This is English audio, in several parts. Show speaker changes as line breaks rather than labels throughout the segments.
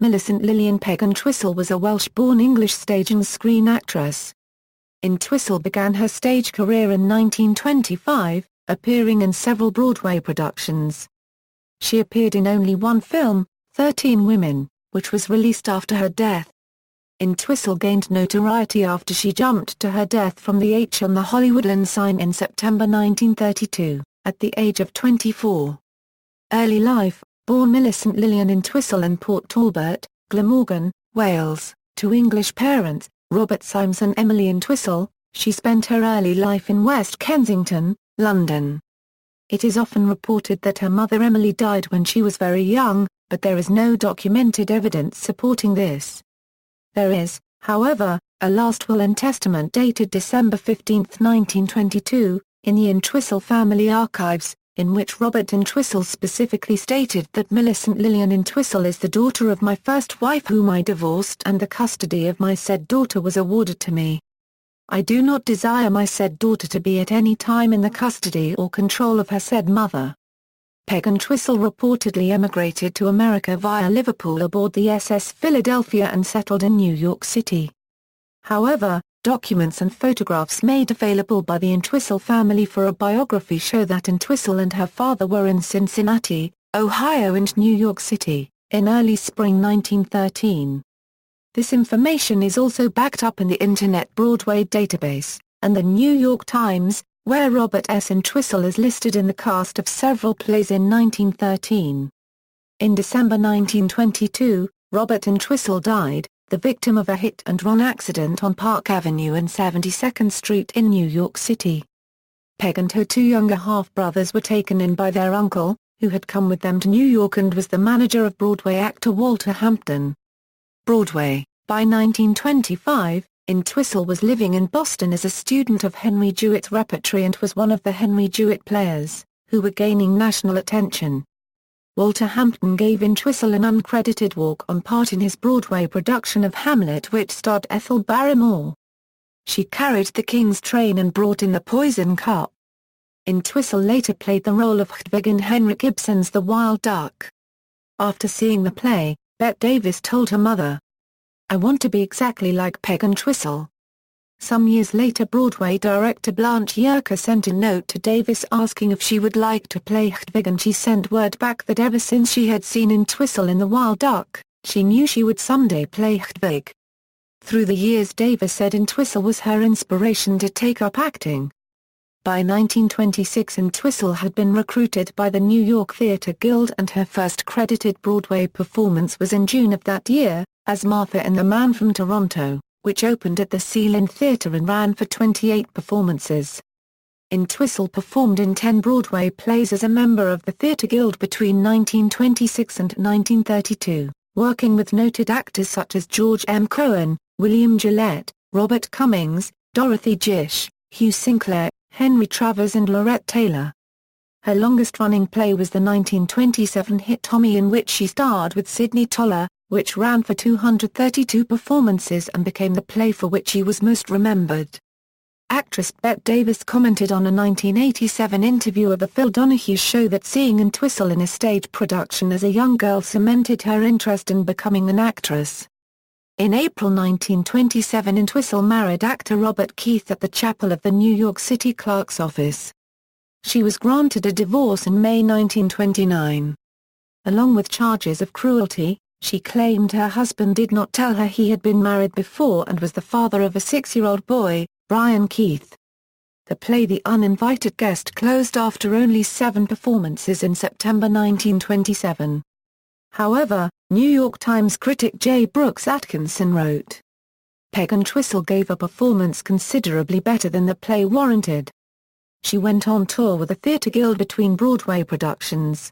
Millicent Lilian Peg Entwistle was a Welsh-born English stage and screen actress. Entwistle began her stage career in 1925, appearing in several Broadway productions. She appeared in only one film, 13 Women, which was released after her death. Entwistle gained notoriety after she jumped to her death from the H on the Hollywoodland sign in September 1932, at the age of 24. Early life: born Millicent Lilian Entwistle in Port Talbot, Glamorgan, Wales, to English parents, Robert Symes and Emily Entwistle, she spent her early life in West Kensington, London. It is often reported that her mother Emily died when she was very young, but there is no documented evidence supporting this. There is, however, a last will and testament dated December 15, 1922, in the Entwistle family archives, in which Robert Entwistle specifically stated that Millicent Lilian Entwistle is the daughter of my first wife whom I divorced and the custody of my said daughter was awarded to me. I do not desire my said daughter to be at any time in the custody or control of her said mother. Peg Entwistle reportedly emigrated to America via Liverpool aboard the SS Philadelphia and settled in New York City. However, documents and photographs made available by the Entwistle family for a biography show that Entwistle and her father were in Cincinnati, Ohio and New York City, in early spring 1913. This information is also backed up in the Internet Broadway database, and the New York Times, where Robert S. Entwistle is listed in the cast of several plays in 1913. In December 1922, Robert Entwistle died, the victim of a hit-and-run accident on Park Avenue and 72nd Street in New York City. Peg and her two younger half-brothers were taken in by their uncle, who had come with them to New York and was the manager of Broadway actor Walter Hampton. Broadway: by 1925, Entwistle was living in Boston as a student of Henry Jewett's repertory and was one of the Henry Jewett players, who were gaining national attention. Walter Hampton gave Entwistle an uncredited walk-on part in his Broadway production of Hamlet which starred Ethel Barrymore. She carried the King's train and brought in the poison cup. Entwistle later played the role of Hedwig in Henrik Ibsen's The Wild Duck. After seeing the play, Bette Davis told her mother, "I want to be exactly like Peg Entwistle." Some years later Broadway director Blanche Yerker sent a note to Davis asking if she would like to play Hedwig and she sent word back that ever since she had seen Entwistle in The Wild Duck, she knew she would someday play Hedwig. Through the years Davis said Entwistle was her inspiration to take up acting. By 1926 Entwistle had been recruited by the New York Theatre Guild and her first credited Broadway performance was in June of that year, as Martha in The Man from Toronto, which opened at the Seal Inn Theatre and ran for 28 performances. Entwistle performed in 10 Broadway plays as a member of the Theatre Guild between 1926 and 1932, working with noted actors such as George M. Cohan, William Gillette, Robert Cummings, Dorothy Gish, Hugh Sinclair, Henry Travers and Laurette Taylor. Her longest-running play was the 1927 hit Tommy, in which she starred with Sidney Toller, which ran for 232 performances and became the play for which she was most remembered. Actress Bette Davis commented on a 1987 interview of the Phil Donahue show that seeing Entwistle in a stage production as a young girl cemented her interest in becoming an actress. In April 1927 Entwistle married actor Robert Keith at the chapel of the New York City Clerk's office. She was granted a divorce in May 1929. Along with charges of cruelty, she claimed her husband did not tell her he had been married before and was the father of a 6-year-old boy, Brian Keith. The play The Uninvited Guest closed after only 7 performances in September 1927. However, New York Times critic J. Brooks Atkinson wrote, "Peg Entwistle gave a performance considerably better than the play warranted." She went on tour with the Theatre Guild between Broadway productions.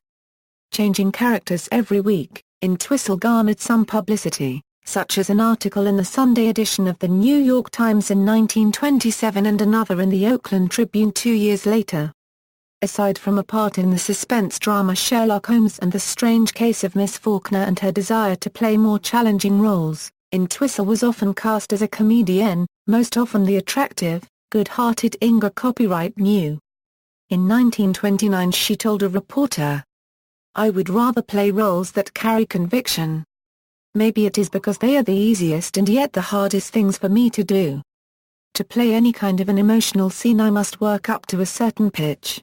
Changing characters every week, Entwistle garnered some publicity, such as an article in the Sunday edition of the New York Times in 1927 and another in the Oakland Tribune 2 years later. Aside from a part in the suspense drama Sherlock Holmes and The Strange Case of Miss Faulkner and her desire to play more challenging roles, Entwistle was often cast as a comedian, most often the attractive, good-hearted Inga Copyright New. In 1929 she told a reporter, "I would rather play roles that carry conviction." Maybe it is because they are the easiest and yet the hardest things for me to do. To play any kind of an emotional scene I must work up to a certain pitch.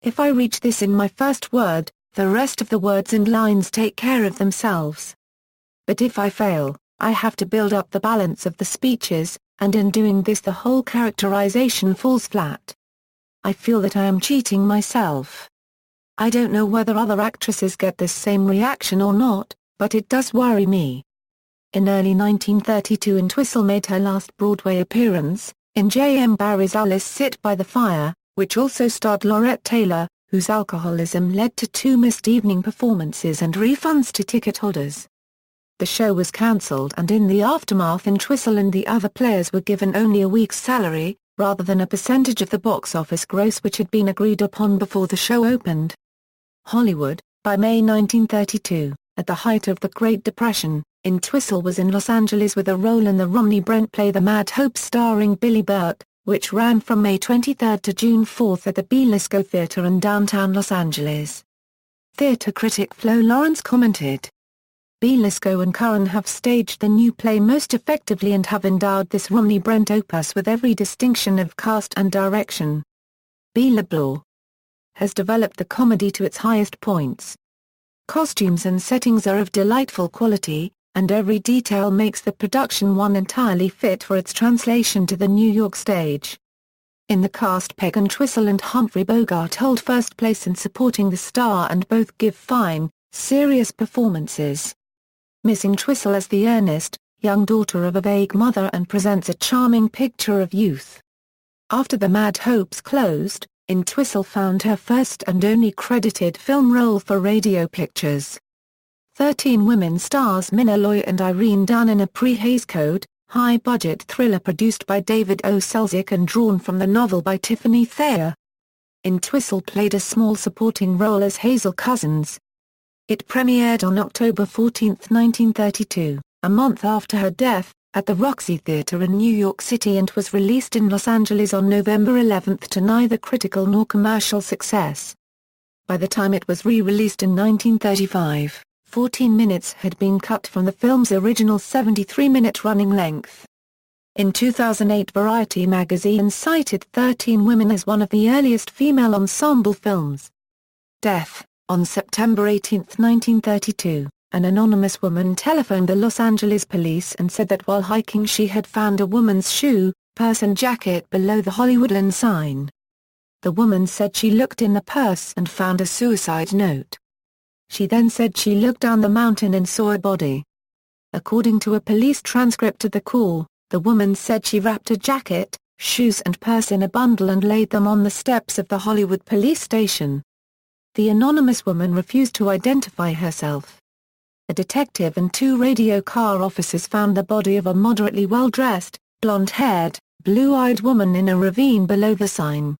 If I reach this in my first word, the rest of the words and lines take care of themselves. But if I fail, I have to build up the balance of the speeches, and in doing this the whole characterization falls flat. I feel that I am cheating myself. I don't know whether other actresses get this same reaction or not, but it does worry me. In early 1932 Entwistle made her last Broadway appearance, in J. M. Barrie's Alice Sit by the Fire, which also starred Laurette Taylor, whose alcoholism led to 2 missed evening performances and refunds to ticket holders. The show was cancelled and in the aftermath Entwistle and the other players were given only a week's salary, rather than a percentage of the box office gross which had been agreed upon before the show opened. Hollywood. By May 1932, at the height of the Great Depression, Entwistle was in Los Angeles with a role in the Romney Brent play The Mad Hope starring Billy Burke, which ran from May 23 to June 4 at the Belisco Theater in downtown Los Angeles. Theater critic Flo Lawrence commented, "Belisco and Curran have staged the new play most effectively and have endowed this Romney Brent opus with every distinction of cast and direction. Belisco has developed the comedy to its highest points. Costumes and settings are of delightful quality, and every detail makes the production one entirely fit for its translation to the New York stage." In the cast Peg Entwistle and Humphrey Bogart hold first place in supporting the star and both give fine, serious performances. Miss Entwistle as the earnest, young daughter of a vague mother and presents a charming picture of youth. After The Mad Hopes closed, Entwistle found her first and only credited film role for Radio Pictures. 13 Women stars Minna Loy and Irene Dunne in a pre-Hays Code, high-budget thriller produced by David O. Selznick and drawn from the novel by Tiffany Thayer. Entwistle played a small supporting role as Hazel Cousins. It premiered on October 14, 1932, a month after her death, at the Roxy Theater in New York City and was released in Los Angeles on November 11 to neither critical nor commercial success. By the time it was re-released in 1935, 14 minutes had been cut from the film's original 73-minute running length. In 2008 Variety magazine cited 13 Women as one of the earliest female ensemble films. Death. On September 18, 1932, an anonymous woman telephoned the Los Angeles police and said that while hiking she had found a woman's shoe, purse and jacket below the Hollywoodland sign. The woman said she looked in the purse and found a suicide note. She then said she looked down the mountain and saw a body. According to a police transcript of the call, the woman said she wrapped a jacket, shoes and purse in a bundle and laid them on the steps of the Hollywood police station. The anonymous woman refused to identify herself. A detective and 2 radio car officers found the body of a moderately well-dressed, blonde-haired, blue-eyed woman in a ravine below the sign.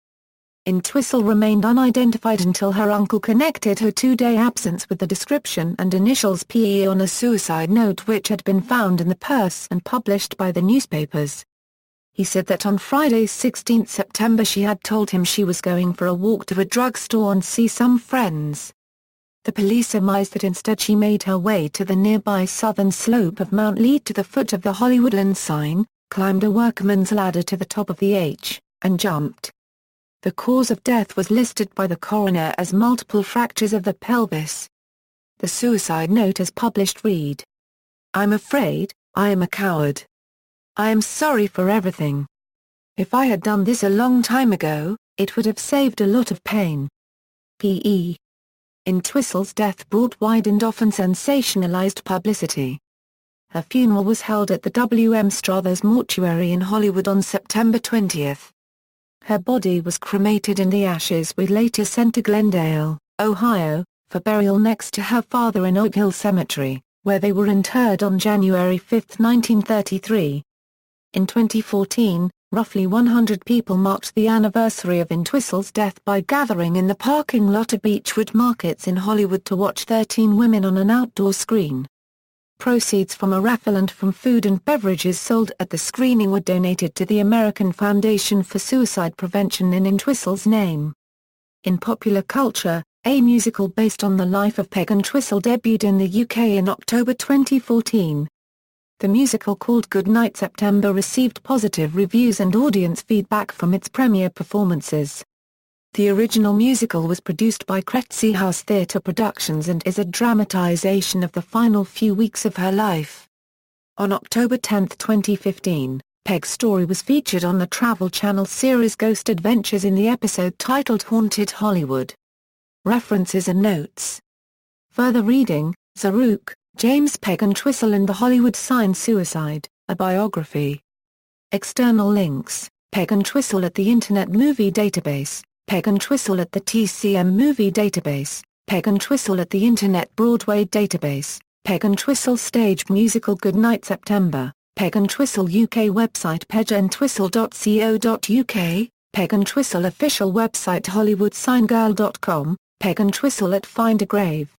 Entwistle remained unidentified until her uncle connected her 2-day absence with the description and initials PE on a suicide note which had been found in the purse and published by the newspapers. He said that on Friday 16 September she had told him she was going for a walk to a drugstore and see some friends. The police surmised that instead she made her way to the nearby southern slope of Mount Lead to the foot of the Hollywoodland sign, climbed a workman's ladder to the top of the H, and jumped. The cause of death was listed by the coroner as multiple fractures of the pelvis. The suicide note as published read, "I'm afraid, I am a coward. I am sorry for everything. If I had done this a long time ago, it would have saved a lot of pain." P.E. Entwistle's death brought wide and often sensationalized publicity. Her funeral was held at the W.M. Struthers Mortuary in Hollywood on September 20. Her body was cremated and the ashes were later sent to Glendale, Ohio, for burial next to her father in Oak Hill Cemetery, where they were interred on January 5, 1933. In 2014, roughly 100 people marked the anniversary of Entwistle's death by gathering in the parking lot of Beechwood Markets in Hollywood to watch 13 Women on an outdoor screen. Proceeds from a raffle and from food and beverages sold at the screening were donated to the American Foundation for Suicide Prevention in Entwistle's name. In popular culture, a musical based on the life of Peg Entwistle, debuted in the UK in October 2014. The musical, called Goodnight September, received positive reviews and audience feedback from its premiere performances. The original musical was produced by Cretsey House Theatre Productions and is a dramatisation of the final few weeks of her life. On October 10, 2015, Peg's story was featured on the Travel Channel series Ghost Adventures in the episode titled Haunted Hollywood. References and notes. Further reading: Zaruk, James. Peg Entwistle and the Hollywood Sign: Suicide, a Biography. External links: Peg Entwistle at the Internet Movie Database, Peg Entwistle at the TCM Movie Database, Peg Entwistle at the Internet Broadway Database, Peg Entwistle Staged Musical Goodnight September, Peg Entwistle UK website pegentwistle.co.uk, Peg Entwistle official website hollywoodsigngirl.com, Peg Entwistle at Find a Grave.